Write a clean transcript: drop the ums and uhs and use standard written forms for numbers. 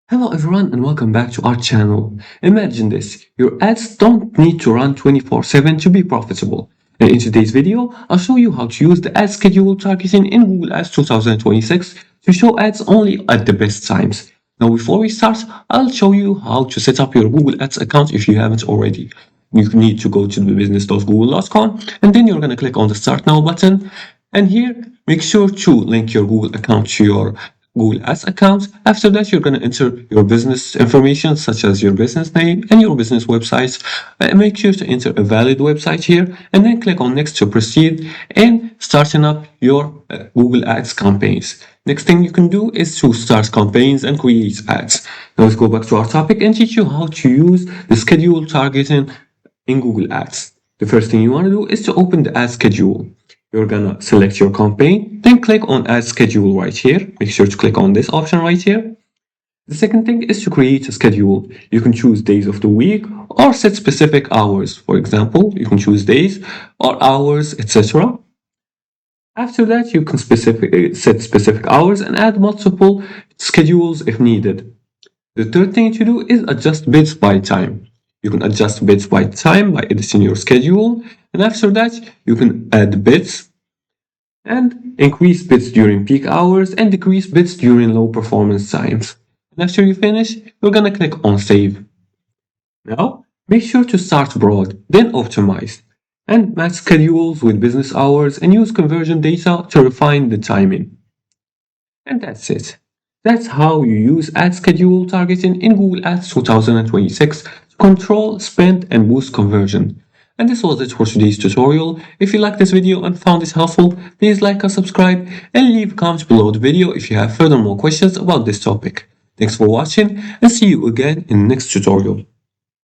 Hello everyone and welcome back to our channel. Imagine this, your ads don't need to run 24/7 to be profitable. And in today's video, I'll show you how to use the ad schedule targeting in Google Ads 2026 to show ads only at the best times. Now before we start, I'll show you how to set up your Google Ads account if you haven't already. You need to go to the business.google.com and then you're going to click on the Start Now button. And here, make sure to link your Google account to your Google Ads account. After that, you're going to enter your business information such as your business name and your business website. Make sure to enter a valid website here and then click on next to proceed and starting up your Google Ads campaigns. Next thing you can do is to start campaigns and create ads. Now let's go back to our topic and teach you how to use the schedule targeting in Google Ads. The first thing you want to do is to open the ad schedule. You're gonna select your campaign, then click on Add Schedule right here. Make sure to click on this option right here. The second thing is to create a schedule. You can choose days of the week or set specific hours. For example, you can choose days or hours, etc. After that, you can set specific hours and add multiple schedules if needed. The third thing to do is adjust bids by time. You can adjust bids by time by editing your schedule. And after that, you can add bids and increase bids during peak hours and decrease bids during low performance times. And after you finish, you're going to click on Save. Now, make sure to start broad, then optimize, and match schedules with business hours and use conversion data to refine the timing. And that's it. That's how you use ad schedule targeting in Google Ads 2026 to control spend and boost conversion. And this was it for today's tutorial. If you liked this video and found it helpful, please like and subscribe and leave a comment below the video if you have further more questions about this topic. Thanks for watching and see you again in the next tutorial.